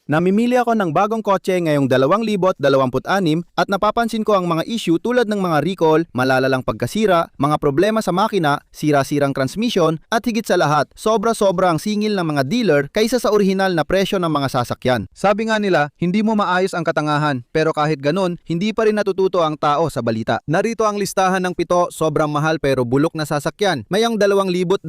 Namimili ako ng bagong kotse ngayong 2026 at napapansin ko ang mga issue tulad ng mga recall, malalalang pagkasira, mga problema sa makina, sira-sirang transmission at higit sa lahat, sobra-sobra ang singil ng mga dealer kaysa sa orihinal na presyo ng mga sasakyan. Sabi nga nila, hindi mo maayos ang katangahan pero kahit ganun, hindi pa rin natututo ang tao sa balita. Narito ang listahan ng 7 sobrang mahal pero bulok na sasakyan. Mayang 2026,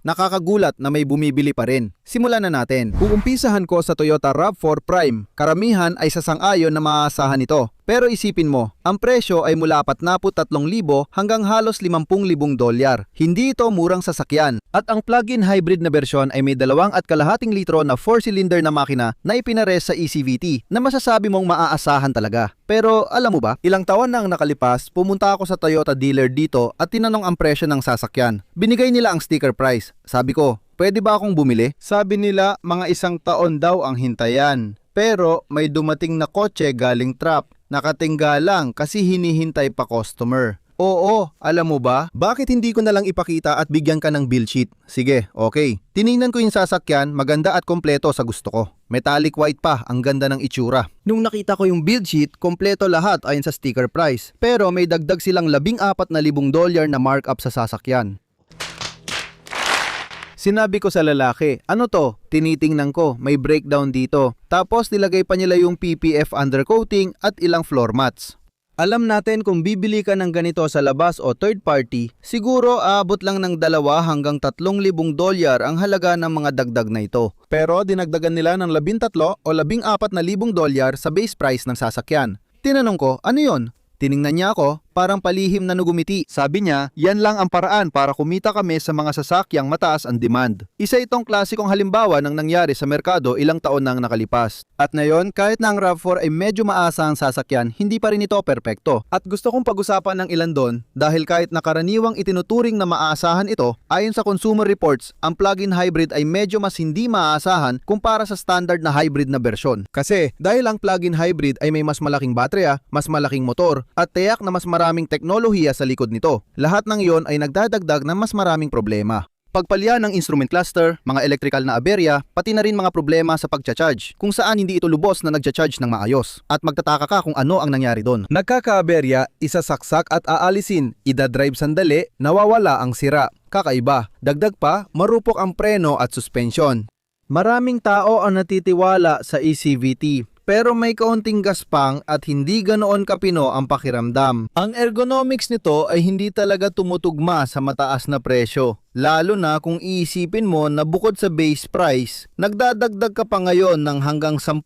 nakakagulat na may bumibili pa rin. Simulan na natin. Uumpisahan ko sa Toyota RAV4 Prime. Karamihan ay sasang-ayon na maaasahan ito. Pero isipin mo, ang presyo ay mula 43,000 hanggang halos 50,000 dolyar. Hindi ito murang sasakyan. At ang plug-in hybrid na bersyon ay may 2.5 litro na 4-cylinder na makina na ipinares sa ECVT na masasabi mong maaasahan talaga. Pero alam mo ba, ilang taon na ang nakalipas, pumunta ako sa Toyota dealer dito at tinanong ang presyo ng sasakyan. Binigay nila ang sticker price. Sabi ko, pwede ba akong bumili? Sabi nila mga 1 taon daw ang hintayan. Pero may dumating na kotse galing trap. Nakatingga lang kasi hinihintay pa customer. Oo, alam mo ba? Bakit hindi ko na lang ipakita at bigyan ka ng bill sheet? Sige, okay. Tiningnan ko yung sasakyan, maganda at kompleto sa gusto ko. Metallic white pa, ang ganda ng itsura. Nung nakita ko yung build sheet, kompleto lahat ayon sa sticker price. Pero may dagdag silang 14,000 dolyar na markup sa sasakyan. Sinabi ko sa lalaki, ano to? Tinitingnan ko, may breakdown dito. Tapos nilagay pa nila yung PPF undercoating at ilang floor mats. Alam natin kung bibili ka ng ganito sa labas o third party, siguro aabot lang ng 2 hanggang 3,000 dolyar ang halaga ng mga dagdag na ito. Pero dinagdagan nila ng 13 o 14,000 dolyar sa base price ng sasakyan. Tinanong ko, ano yon? Tiningnan niya ako, parang palihim na nagumiti. Sabi niya, yan lang ang paraan para kumita kami sa mga sasakyang mataas ang demand. Isa itong klasikong halimbawa ng nangyari sa merkado ilang taon nang nakalipas. At ngayon, kahit na ang RAV4 ay medyo maasa ang sasakyan, hindi pa rin ito perpekto. At gusto kong pag-usapan ng ilan doon dahil kahit na karaniwang itinuturing na maaasahan ito, ayon sa Consumer Reports, ang plug-in hybrid ay medyo mas hindi maaasahan kumpara sa standard na hybrid na bersyon. Kasi dahil ang plug-in hybrid ay may mas malaking baterya, mas malaking motor, at tiyak na mas maraming teknolohiya sa likod nito. Lahat ng iyon ay nagdadagdag ng mas maraming problema. Pagpalya ng instrument cluster, mga electrical na aberya, pati na rin mga problema sa pagcha-charge, kung saan hindi ito lubos na nagcha-charge ng maayos. At magtataka ka kung ano ang nangyari doon. Nagkaka-aberya, isasaksak at aalisin, idadrive sandali, nawawala ang sira. Kakaiba. Dagdag pa, marupok ang preno at suspension. Maraming tao ang natitiwala sa ECVT. Pero may kaunting gaspang at hindi ganoon kapino ang pakiramdam. Ang ergonomics nito ay hindi talaga tumutugma sa mataas na presyo. Lalo na kung iisipin mo na bukod sa base price, nagdadagdag ka pa ngayon ng hanggang 10,000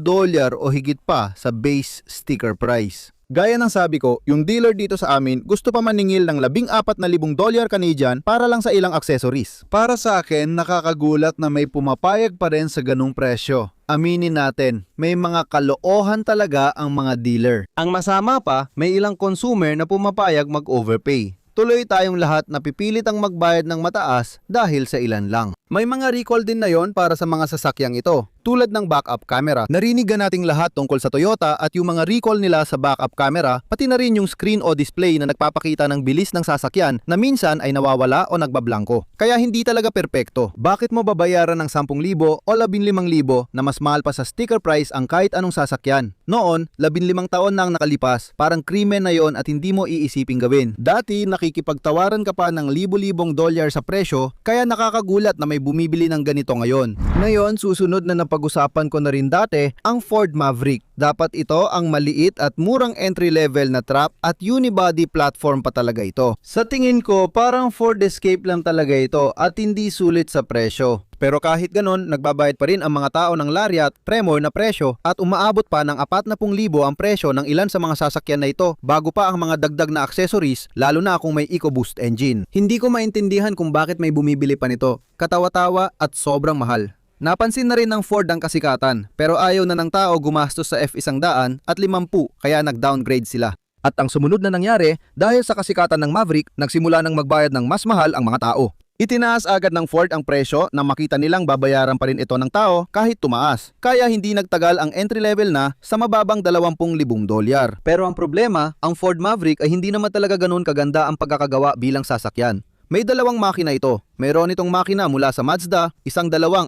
dolyar o higit pa sa base sticker price. Gaya ng sabi ko, yung dealer dito sa amin gusto pa maningil ng 14,000 dolyar Canadian para lang sa ilang accessories. Para sa akin, nakakagulat na may pumapayag pa rin sa ganung presyo. Aminin natin, may mga kaloohan talaga ang mga dealer. Ang masama pa, may ilang consumer na pumapayag mag-overpay. Tuloy tayong lahat na pipilit ang magbayad ng mataas dahil sa ilan lang. May mga recall din na yon para sa mga sasakyang ito, tulad ng backup camera. Narinig na nating lahat tungkol sa Toyota at yung mga recall nila sa backup camera, pati na rin yung screen o display na nagpapakita ng bilis ng sasakyan na minsan ay nawawala o nagbablangko. Kaya hindi talaga perpekto. Bakit mo babayaran ng 10,000 o 15,000 na mas mahal pa sa sticker price ang kahit anong sasakyan? Noon, 15 taon na ang nakalipas, parang krimen na yon at hindi mo iisiping gawin. Dati nakikipagtawaran ka pa ng libo-libong dolyar sa presyo, kaya nakakagulat na may bumibili ng ganito ngayon. Ngayon, susunod na napag-usapan ko na rin dati, ang Ford Maverick. Dapat ito ang maliit at murang entry-level na trap at unibody platform pa talaga ito. Sa tingin ko, parang Ford Escape lang talaga ito at hindi sulit sa presyo. Pero kahit ganon, nagbabayad pa rin ang mga tao ng Lariat, Tremor na presyo at umaabot pa ng 40,000 ang presyo ng ilan sa mga sasakyan na ito bago pa ang mga dagdag na accessories, lalo na kung may EcoBoost engine. Hindi ko maintindihan kung bakit may bumibili pa nito. Katawa-tawa at sobrang mahal. Napansin na rin ng Ford ang kasikatan, pero ayaw na ng tao gumastos sa F100 at 50 kaya nag-downgrade sila. At ang sumunod na nangyari, dahil sa kasikatan ng Maverick, nagsimula nang magbayad ng mas mahal ang mga tao. Itinaas agad ng Ford ang presyo na makita nilang babayaran pa rin ito ng tao kahit tumaas. Kaya hindi nagtagal ang entry level na sa mababang 20,000 dolyar. Pero ang problema, ang Ford Maverick ay hindi naman talaga ganoon kaganda ang pagkakagawa bilang sasakyan. May dalawang makina ito. Meron itong makina mula sa Mazda, isang 2.5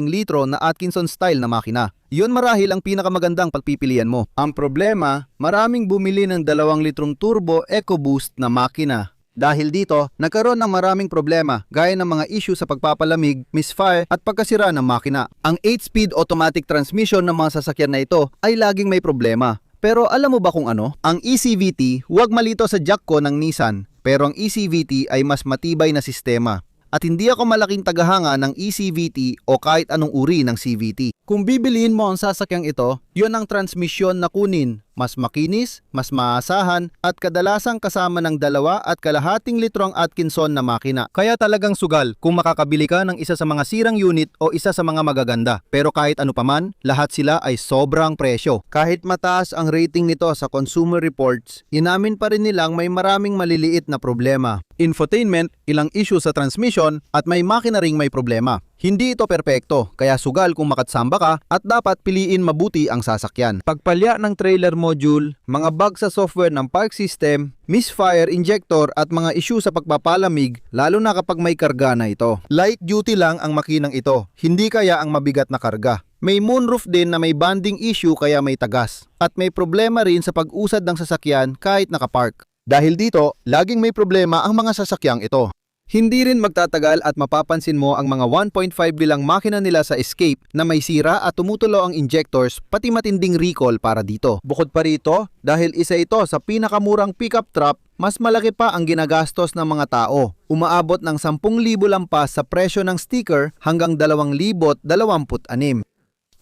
litro na Atkinson style na makina. Yun marahil ang pinakamagandang pagpipilian mo. Ang problema, maraming bumili ng 2 litrong turbo EcoBoost na makina. Dahil dito, nagkaroon ng maraming problema gaya ng mga issue sa pagpapalamig, misfire at pagkasira ng makina. Ang 8-speed automatic transmission ng mga sasakyan na ito ay laging may problema. Pero alam mo ba kung ano? Ang ECVT, huwag malito sa jack ko ng Nissan. Pero ang ECVT ay mas matibay na sistema. At hindi ako malaking tagahanga ng ECVT o kahit anong uri ng CVT. Kung bibiliin mo ang sasakyang ito, yun ang transmisyon na kunin. Mas makinis, mas maasahan, at kadalasang kasama ng 2.5 litro ang Atkinson na makina. Kaya talagang sugal kung makakabili ka ng isa sa mga sirang unit o isa sa mga magaganda. Pero kahit ano paman, lahat sila ay sobrang presyo. Kahit mataas ang rating nito sa Consumer Reports, inamin pa rin nilang may maraming maliliit na problema. Infotainment, ilang issue sa transmission, at may makina ring may problema. Hindi ito perpekto, kaya sugal kung makatsamba ka at dapat piliin mabuti ang sasakyan. Pagpalya ng trailer module, mga bug sa software ng park system, misfire injector at mga issue sa pagpapalamig lalo na kapag may karga na ito. Light duty lang ang makinang ito, hindi kaya ang mabigat na karga. May moonroof din na may banding issue kaya may tagas. At may problema rin sa pag-usad ng sasakyan kahit nakapark. Dahil dito, laging may problema ang mga sasakyang ito. Hindi rin magtatagal at mapapansin mo ang mga 1.5 bilang makina nila sa Escape na may sira at tumutulo ang injectors pati matinding recall para dito. Bukod pa rito, dahil isa ito sa pinakamurang pickup truck, mas malaki pa ang ginagastos ng mga tao. Umaabot ng 10,000 lampas sa presyo ng sticker hanggang 2,026.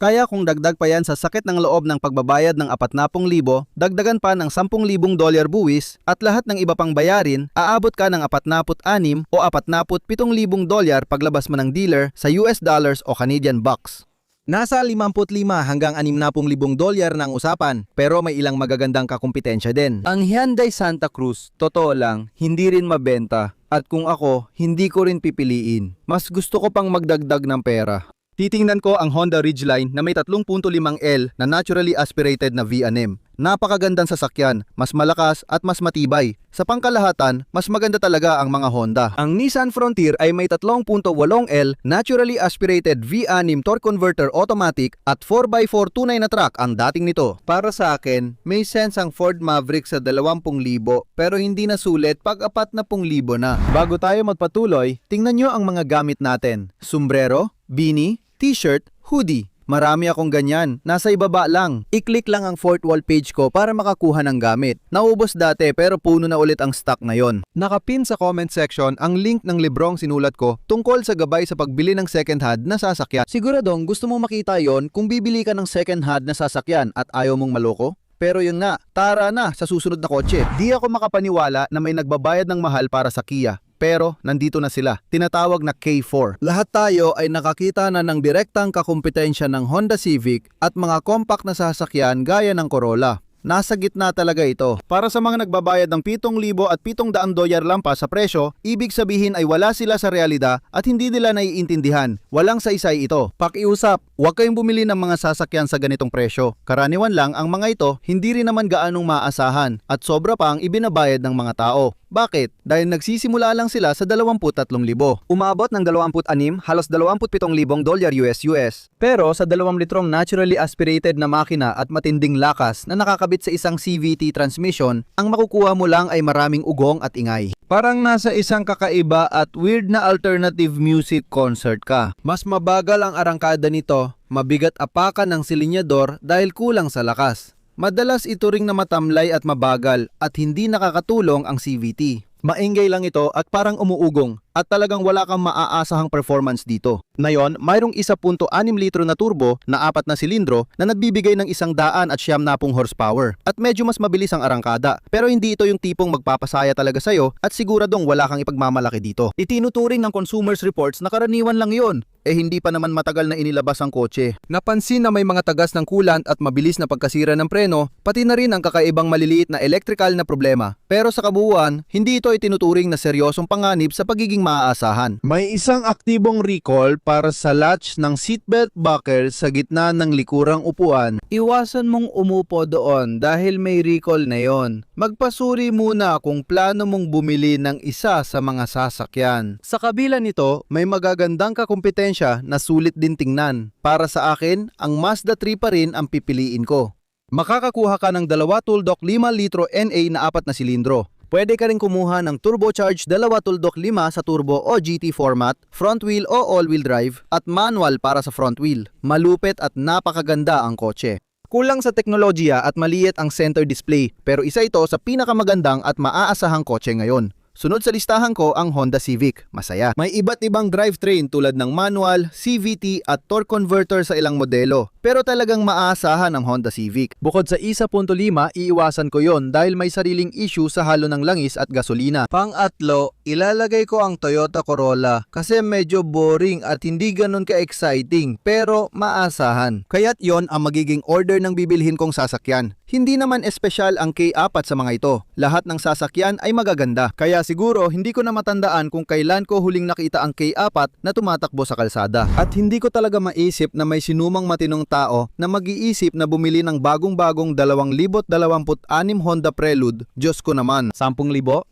Kaya kung dagdag pa yan sa sakit ng loob ng pagbabayad ng 40,000, dagdagan pa ng $10,000 buwis at lahat ng iba pang bayarin, aabot ka ng 46 o $47,000 paglabas mo ng dealer sa US dollars o Canadian bucks. Nasa 55 hanggang $60,000 na ang usapan, pero may ilang magagandang kakumpetensya din. Ang Hyundai Santa Cruz, totoo lang, hindi rin mabenta. At kung ako, hindi ko rin pipiliin. Mas gusto ko pang magdagdag ng pera. Titingnan ko ang Honda Ridgeline na may 3.5L na naturally aspirated na V&M. Napakagandang sasakyan, mas malakas at mas matibay. Sa pangkalahatan, mas maganda talaga ang mga Honda. Ang Nissan Frontier ay may 3.8L naturally aspirated V6 torque converter automatic at 4x4 tunay na truck ang dating nito. Para sa akin, may sense ang Ford Maverick sa 20,000 pero hindi na sulit pag 40,000 na. Bago tayo magpatuloy, tingnan nyo ang mga gamit natin. Sombrero, beanie, t-shirt, hoodie. Marami akong ganyan, nasa ibaba lang. I-click lang ang fourth wall page ko para makakuha ng gamit. Naubos dati pero puno na ulit ang stock ngayon. Nakapin sa comment section ang link ng librong sinulat ko tungkol sa gabay sa pagbili ng second hand na sasakyan. Siguradong gusto mong makita yon kung bibili ka ng second hand na sasakyan at ayaw mong maloko? Pero yun nga, tara na sa susunod na kotse. Di ako makapaniwala na may nagbabayad ng mahal para sa Kia. Pero nandito na sila, tinatawag na K4. Lahat tayo ay nakakita na ng direktang kakumpetensya ng Honda Civic at mga compact na sasakyan gaya ng Corolla. Nasa gitna talaga ito. Para sa mga nagbabayad ng 7,000 at $700 lampas sa presyo, ibig sabihin ay wala sila sa realidad at hindi nila naiintindihan. Walang saysay ito. Pakiusap, huwag kayong bumili ng mga sasakyan sa ganitong presyo. Karaniwan lang ang mga ito, hindi rin naman gaanong maaasahan at sobra pa ang ibinabayad ng mga tao. Bakit? Dahil nagsisimula lang sila sa 23,000. Umabot ng 26, halos $27,000 US. Pero sa 2 litrong naturally aspirated na makina at matinding lakas na nakakabit sa isang CVT transmission, ang makukuha mo lang ay maraming ugong at ingay. Parang nasa isang kakaiba at weird na alternative music concert ka. Mas mabagal ang arangkada nito, mabigat apakan ng silinyador dahil kulang sa lakas. Madalas ito ring na matamlay at mabagal at hindi nakakatulong ang CVT. Maingay lang ito at parang umuugong at talagang wala kang maaasahang performance dito. Ngayon, mayroong 1.6 litro na turbo na 4 na silindro na nagbibigay ng 190 horsepower at medyo mas mabilis ang arangkada. Pero hindi ito yung tipong magpapasaya talaga sa'yo at siguradong wala kang ipagmamalaki dito. Itinuturing ng Consumers Reports na karaniwan lang yon. Hindi pa naman matagal na inilabas ang kotse. Napansin na may mga tagas ng coolant at mabilis na pagkasira ng preno, pati na rin ang kakaibang maliliit na electrical na problema. Pero sa kabuuan, hindi ito itinuturing na seryosong panganib sa pagiging maaasahan. May isang aktibong recall para sa latch ng seatbelt buckle sa gitna ng likurang upuan. Iwasan mong umupo doon dahil may recall na yon. Magpasuri muna kung plano mong bumili ng isa sa mga sasakyan. Sa kabila nito, may magagandang kakumpetensya na sulit din tingnan. Para sa akin, ang Mazda 3 pa rin ang pipiliin ko. Makakakuha ka ng 2 tuldok 5 litro NA na 4 na silindro. Pwede ka rin kumuha ng turbocharged 2 tuldok 5 sa turbo o GT format, front wheel o all-wheel drive, at manual para sa front wheel. Malupit at napakaganda ang kotse. Kulang sa teknolohiya at maliit ang center display, pero isa ito sa pinakamagandang at maaasahang kotse ngayon. Sunod sa listahan ko ang Honda Civic. Masaya. May iba't ibang drivetrain tulad ng manual, CVT at torque converter sa ilang modelo. Pero talagang maaasahan ang Honda Civic. Bukod sa 1.5, iiwasan ko yon dahil may sariling issue sa halo ng langis at gasolina. Pang-atlo, ilalagay ko ang Toyota Corolla kasi medyo boring at hindi ganun ka-exciting pero maasahan. Kaya't yon ang magiging order ng bibilhin kong sasakyan. Hindi naman espesyal ang K4 sa mga ito. Lahat ng sasakyan ay magaganda. Kaya siguro hindi ko na matandaan kung kailan ko huling nakita ang K4 na tumatakbo sa kalsada. At hindi ko talaga maisip na may sinumang matinong tao na mag-iisip na bumili ng bagong-bagong 2026 Honda Prelude. Diyos ko naman, 10,000, 15,000,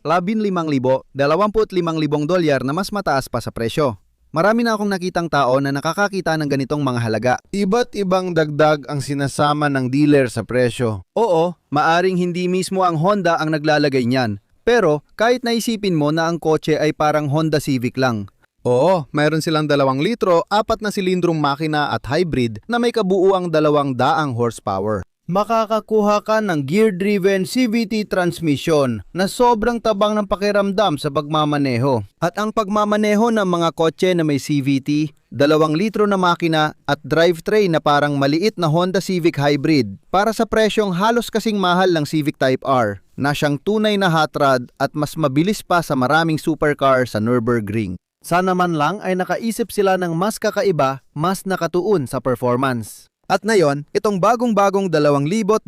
$25,000 na mas mataas pa sa presyo. Marami na akong nakitang tao na nakakakita ng ganitong mga halaga. Iba't ibang dagdag ang sinasama ng dealer sa presyo. Oo, maaring hindi mismo ang Honda ang naglalagay niyan. Pero kahit naisipin mo na ang kotse ay parang Honda Civic lang. Oo, mayroon silang 2 litro, 4 na silindrong makina at hybrid na may kabuuang 200 horsepower. Makakakuha ka ng gear-driven CVT transmission na sobrang tabang ng pakiramdam sa pagmamaneho. At ang pagmamaneho ng mga kotse na may CVT, 2 litro na makina at drivetrain na parang maliit na Honda Civic Hybrid para sa presyong halos kasing mahal ng Civic Type R na siyang tunay na hot rod at mas mabilis pa sa maraming supercar sa Nürburgring. Sana man lang ay nakaisip sila ng mas kakaiba, mas nakatuon sa performance. At ngayon, itong bagong-bagong 2026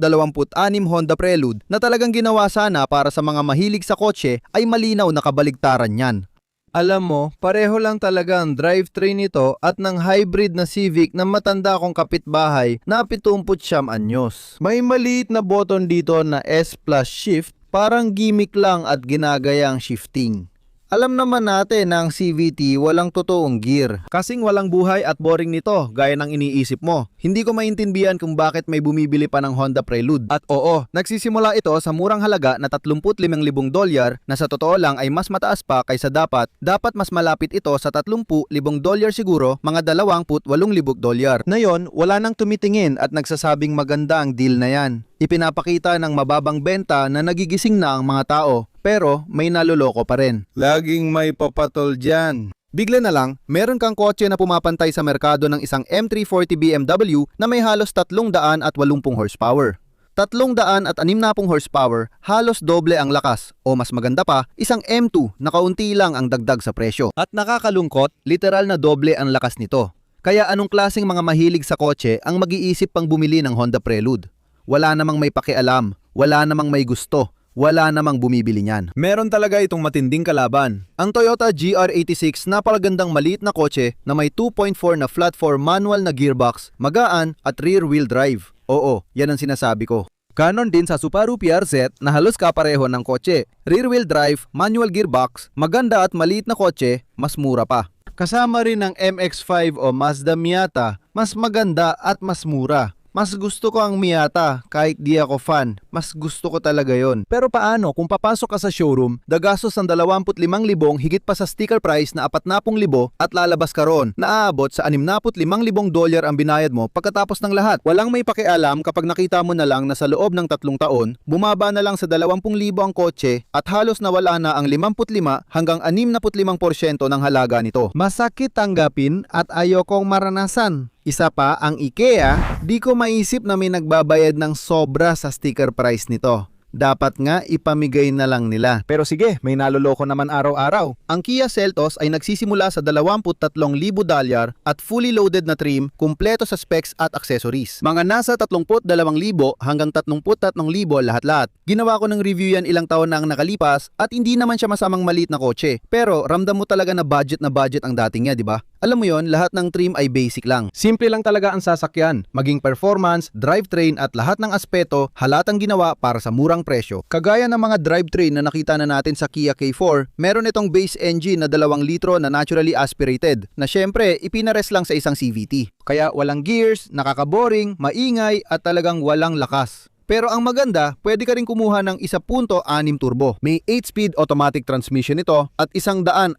Honda Prelude na talagang ginawa sana para sa mga mahilig sa kotse ay malinaw na kabaligtaran yan. Alam mo, pareho lang talaga ang drivetrain nito at ng hybrid na Civic na matanda kong kapitbahay na 79 anyos. May maliit na button dito na S plus shift, parang gimmick lang at ginagayang shifting. Alam naman natin na ang CVT walang totoong gear. Kasing walang buhay at boring nito gaya ng iniisip mo. Hindi ko maintindihan kung bakit may bumibili pa ng Honda Prelude. At oo, nagsisimula ito sa murang halaga na $35,000 na sa totoo lang ay mas mataas pa kaysa dapat mas malapit ito sa $30,000 siguro, mga $28,000. Ngayon, wala nang tumitingin at nagsasabing maganda ang deal na yan. Ipinapakita ng mababang benta na nagigising na ang mga tao. Pero may naloloko pa rin. Laging may papatol dyan. Bigla na lang, meron kang kotse na pumapantay sa merkado ng isang M340 BMW na may halos 380 horsepower. 360 horsepower, halos doble ang lakas. O mas maganda pa, isang M2 na kaunti lang ang dagdag sa presyo. At nakakalungkot, literal na doble ang lakas nito. Kaya anong klaseng mga mahilig sa kotse ang mag-iisip pang bumili ng Honda Prelude? Wala namang may pakialam, wala namang may gusto. Wala namang bumibili niyan. Meron talaga itong matinding kalaban. Ang Toyota GR86, napakagandang maliit na kotse na may 2.4 na flat 4 manual na gearbox, magaan at rear wheel drive. Oo, yan ang sinasabi ko. Ganon din sa Subaru PRZ na halos kapareho ng kotse. Rear wheel drive, manual gearbox, maganda at maliit na kotse, mas mura pa. Kasama rin ang MX-5 o Mazda Miata, mas maganda at mas mura. Mas gusto ko ang Miata kahit di ako fan. Mas gusto ko talaga yon. Pero paano kung papasok ka sa showroom, dagastos ng 25,000 higit pa sa sticker price na 40,000 at lalabas ka ron na aabot sa $65,000 ang binayad mo pagkatapos ng lahat. Walang may pakialam kapag nakita mo na lang na sa loob ng 3 taon, bumaba na lang sa 20,000 ang kotse at halos nawala na ang 55 hanggang 65% ng halaga nito. Masakit tanggapin at ayokong maranasan. Isa pa, ang IKEA, di ko maisip na may nagbabayad ng sobra sa sticker price nito. Dapat nga ipamigay na lang nila. Pero sige, may naloloko naman araw-araw. Ang Kia Seltos ay nagsisimula sa $23,000 at fully loaded na trim, kumpleto sa specs at accessories. Mga nasa 32,000 hanggang 33,000 lahat-lahat. Ginawa ko ng review yan ilang taon na ang nakalipas at hindi naman siya masamang maliit na kotse. Pero ramdam mo talaga na budget ang dating niya, di ba? Alam mo yon, lahat ng trim ay basic lang. Simple lang talaga ang sasakyan. Maging performance, drivetrain at lahat ng aspeto halatang ginawa para sa murang presyo. Kagaya ng mga drivetrain na nakita na natin sa Kia K4, meron itong base engine na 2 litro na naturally aspirated na syempre ipinares lang sa isang CVT. Kaya walang gears, nakakaboring, maingay at talagang walang lakas. Pero ang maganda, pwede ka rin kumuha ng 1.6 turbo. May 8-speed automatic transmission ito at 190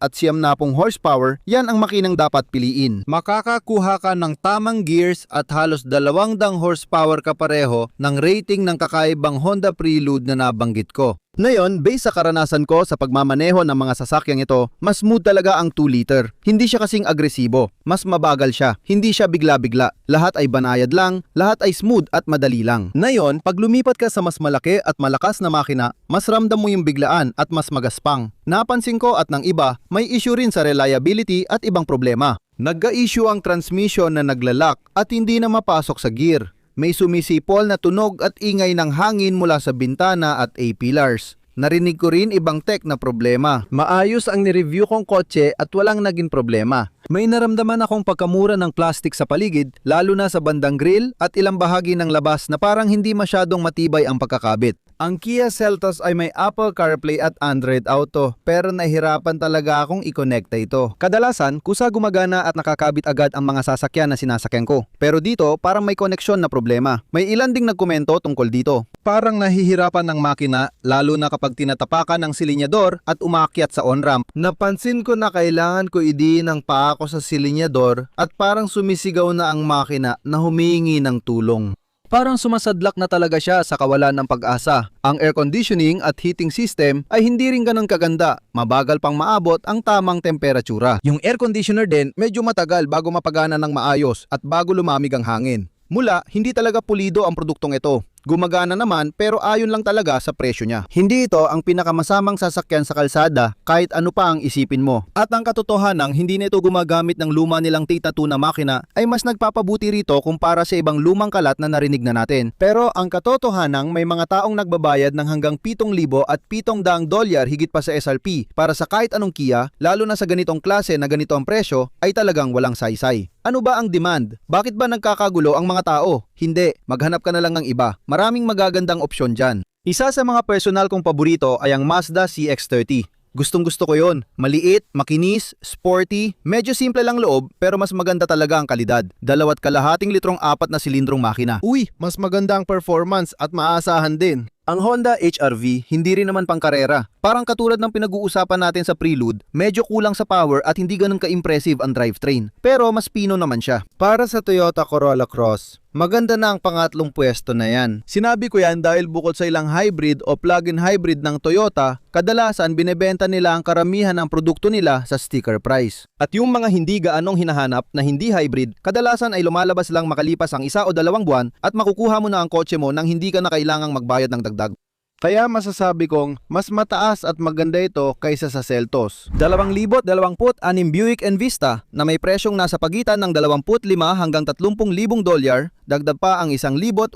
horsepower, yan ang makinang dapat piliin. Makakakuha ka ng tamang gears at halos 200 horsepower kapareho ng rating ng kakaibang Honda Prelude na nabanggit ko. Ngayon, based sa karanasan ko sa pagmamaneho ng mga sasakyang ito, mas smooth talaga ang 2 liter. Hindi siya kasing agresibo, mas mabagal siya, hindi siya bigla-bigla. Lahat ay banayad lang, lahat ay smooth at madali lang. Ngayon, pag lumipat ka sa mas malaki at malakas na makina, mas ramdam mo yung biglaan at mas magaspang. Napansin ko at ng iba, may issue rin sa reliability at ibang problema. Nagka-issue ang transmission na naglalak at hindi na mapasok sa gear. May sumisipol na tunog at ingay ng hangin mula sa bintana at A-pillars. Narinig ko rin ibang tech na problema. Maayos ang nireview kong kotse at walang naging problema. May naramdaman akong pagkamura ng plastic sa paligid, lalo na sa bandang grill at ilang bahagi ng labas na parang hindi masyadong matibay ang pagkakabit. Ang Kia Seltos ay may Apple CarPlay at Android Auto, pero nahihirapan talaga akong i-connecta ito. Kadalasan, kusa gumagana at nakakabit agad ang mga sasakyan na sinasakyan ko. Pero dito, parang may koneksyon na problema. May ilan ding nagkomento tungkol dito. Parang nahihirapan ng makina, lalo na kapag tinatapakan ng silinyador at umakyat sa on-ramp. Napansin ko na kailangan ko idiin ang paa ko sa silinyador at parang sumisigaw na ang makina na humihingi ng tulong. Parang sumasadlak na talaga siya sa kawalan ng pag-asa. Ang air conditioning at heating system ay hindi rin ganun kaganda. Mabagal pang maabot ang tamang temperatura. Yung air conditioner din medyo matagal bago mapagana ng maayos at bago lumamig ang hangin. Mula, hindi talaga pulido ang produktong ito. Gumagana naman pero ayon lang talaga sa presyo niya. Hindi ito ang pinakamasamang sasakyan sa kalsada kahit ano pa ang isipin mo. At ang katotohanang hindi na ito gumagamit ng luma nilang Tata 2 na makina ay mas nagpapabuti rito kumpara sa ibang lumang kalat na narinig na natin. Pero ang katotohanang may mga taong nagbabayad ng hanggang 7,000 at $700 higit pa sa SRP para sa kahit anong Kia, lalo na sa ganitong klase na ganito ang presyo, ay talagang walang saysay. Ano ba ang demand? Bakit ba nagkakagulo ang mga tao? Hindi, maghanap ka na lang ng iba. Maraming magagandang opsyon dyan. Isa sa mga personal kong paborito ay ang Mazda CX-30. Gustong gusto ko yon. Maliit, makinis, sporty, medyo simple lang loob pero mas maganda talaga ang kalidad. 2.5 litrong 4 na silindrong makina. Uy, mas maganda ang performance at maaasahan din. Ang Honda HR-V hindi rin naman pangkarera. Parang katulad ng pinag-uusapan natin sa Prelude, medyo kulang sa power at hindi ganun ka-impressive ang drivetrain. Pero mas pino naman siya. Para sa Toyota Corolla Cross, maganda na ang pangatlong pwesto na yan. Sinabi ko yan dahil bukod sa ilang hybrid o plug-in hybrid ng Toyota, kadalasan binebenta nila ang karamihan ng produkto nila sa sticker price. At yung mga hindi gaanong hinahanap na hindi hybrid, kadalasan ay lumalabas lang makalipas ang 1 o 2 buwan at makukuha mo na ang kotse mo nang hindi ka na kailangang magbayad ng dagdag. Kaya masasabi kong mas mataas at maganda ito kaysa sa Seltos. 2026 Buick Envista na may presyong nasa pagitan ng $25,000 hanggang $30,000, dagdag pa ang $1,800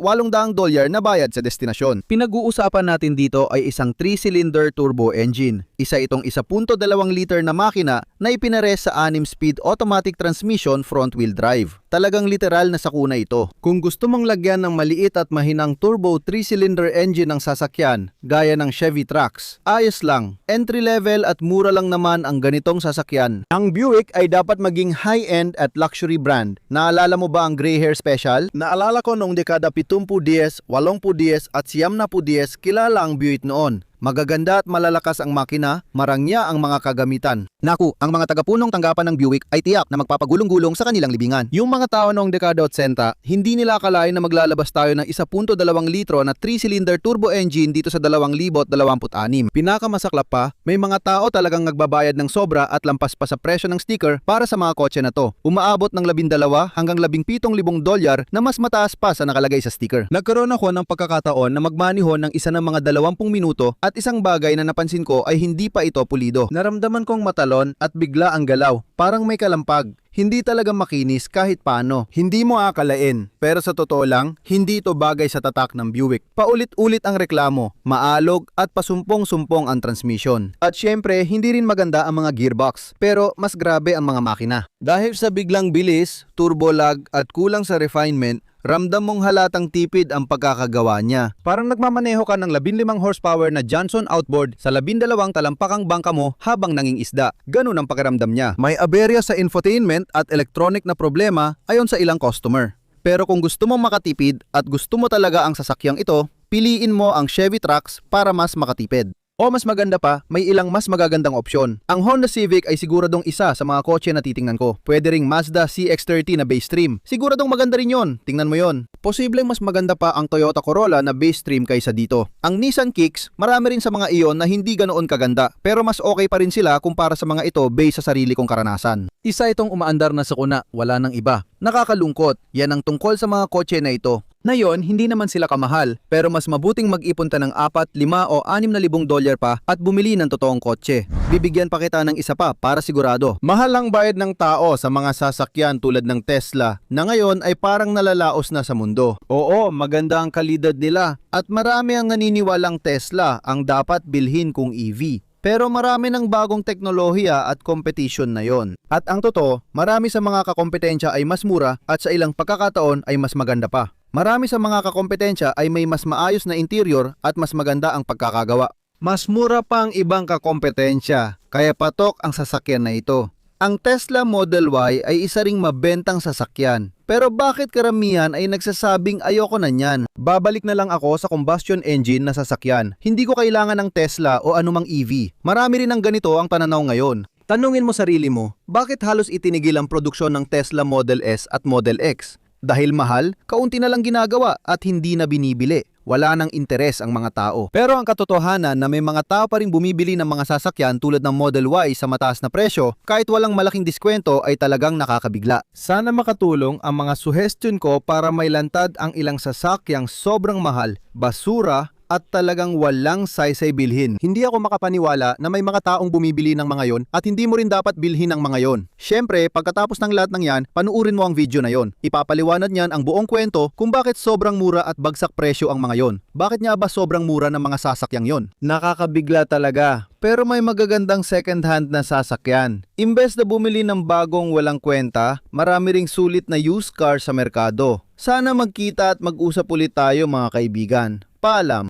na bayad sa destinasyon. Pinag-uusapan natin dito ay isang 3-cylinder turbo engine. Isa itong 1.2 liter na makina na ipinares sa 6-speed automatic transmission front-wheel drive. Talagang literal na sakuna ito. Kung gusto mong lagyan ng maliit at mahinang turbo 3-cylinder engine ng sasakyan, gaya ng Chevy Trax, ayos lang. Entry level at mura lang naman ang ganitong sasakyan. Ang Buick ay dapat maging high-end at luxury brand. Naalala mo ba ang Gray Hair Special? Naalala ko noong dekada 70s, 80s at 90s, kilala ang Buick noon. Magaganda at malalakas ang makina, marangya ang mga kagamitan. Naku, ang mga tagapunong tanggapan ng Buick ay tiyak na magpapagulong-gulong sa kanilang libingan. Yung mga tao noong dekada 80, hindi nila akalain na maglalabas tayo ng 1.2 litro na 3-cylinder turbo engine dito sa 2026. Pinakamasaklap pa, may mga tao talagang nagbabayad ng sobra at lampas pa sa presyo ng sticker para sa mga kotse na to. Umaabot ng 12 hanggang 17,000 dolyar na mas mataas pa sa nakalagay sa sticker. Nagkaroon ako ng pagkakataon na magmaniho ng isa ng mga 20 minuto At isang bagay na napansin ko ay hindi pa ito pulido. naramdaman kong matalon at bigla ang galaw. Parang may kalampag. Hindi talaga makinis kahit paano. Hindi mo akalain. Pero sa totoo lang, hindi ito bagay sa tatak ng Buick. Paulit-ulit ang reklamo, maalog at pasumpong-sumpong ang transmission. At syempre, hindi rin maganda ang mga gearbox. Pero mas grabe ang mga makina. Dahil sa biglang bilis, turbo lag at kulang sa refinement, ramdam mong halatang tipid ang pagkakagawa niya. Parang nagmamaneho ka ng 15 horsepower na Johnson outboard sa 12 talampakang bangka mo habang nangingisda. Ganun ang pakiramdam niya. May aberya sa infotainment at electronic na problema ayon sa ilang customer. Pero kung gusto mong makatipid at gusto mo talaga ang sasakyang ito, piliin mo ang Chevy Trax para mas makatipid. O mas maganda pa, may ilang mas magagandang opsyon. Ang Honda Civic ay siguradong isa sa mga kotse na titingnan ko. Pwede ring Mazda CX-30 na base trim. Siguradong maganda rin yon. Tingnan mo yon. Posibleng mas maganda pa ang Toyota Corolla na base trim kaysa dito. Ang Nissan Kicks, marami rin sa mga iyon na hindi ganoon kaganda. Pero mas okay pa rin sila kumpara sa mga ito base sa sarili kong karanasan. Isa itong umaandar na sakuna, wala nang iba. Nakakalungkot, yan ang tungkol sa mga kotse na ito. Na yon, hindi naman sila kamahal, pero mas mabuting mag-ipon ta ng 4, 5 o 6,000 dolyar pa at bumili ng totoong kotse. Bibigyan pa kita ng isa pa para sigurado. Mahal ang bayad ng tao sa mga sasakyan tulad ng Tesla na ngayon ay parang nalalaos na sa mundo. Oo, maganda ang kalidad nila at marami ang naniniwalang Tesla ang dapat bilhin kung EV. Pero marami ng bagong teknolohiya at competition na yon. At ang totoo, marami sa mga kakompetensya ay mas mura at sa ilang pagkakataon ay mas maganda pa. Marami sa mga kakompetensya ay may mas maayos na interior at mas maganda ang pagkakagawa. Mas mura pa ang ibang kakompetensya, kaya patok ang sasakyan na ito. Ang Tesla Model Y ay isa ring mabentang sasakyan. Pero bakit karamihan ay nagsasabing ayoko na niyan? Babalik na lang ako sa combustion engine na sasakyan. Hindi ko kailangan ng Tesla o anumang EV. Marami rin ng ganito ang pananaw ngayon. Tanungin mo sarili mo, bakit halos itinigil ang produksyon ng Tesla Model S at Model X? Dahil mahal, kaunti na lang ginagawa at hindi na binibili. Wala nang interes ang mga tao. Pero ang katotohanan na may mga tao pa rin bumibili ng mga sasakyan tulad ng Model Y sa mataas na presyo kahit walang malaking diskwento ay talagang nakakabigla. Sana makatulong ang mga suggestion ko para mailantad ang ilang sasakyang sobrang mahal, basura, at talagang walang saysay bilhin. Hindi ako makapaniwala na may mga taong bumibili ng mga yon at hindi mo rin dapat bilhin ang mga yon. Syempre, pagkatapos ng lahat ng yan, panuurin mo ang video na yon. Ipapaliwanag niyan ang buong kwento kung bakit sobrang mura at bagsak presyo ang mga yon. Bakit nga ba sobrang mura ng mga sasakyang yon? Nakakabigla talaga. Pero may magagandang second hand na sasakyan. Imbes na bumili ng bagong walang kwenta, marami ring sulit na used car sa merkado. Sana magkita at mag-usap ulit tayo mga kaibigan. Paalam.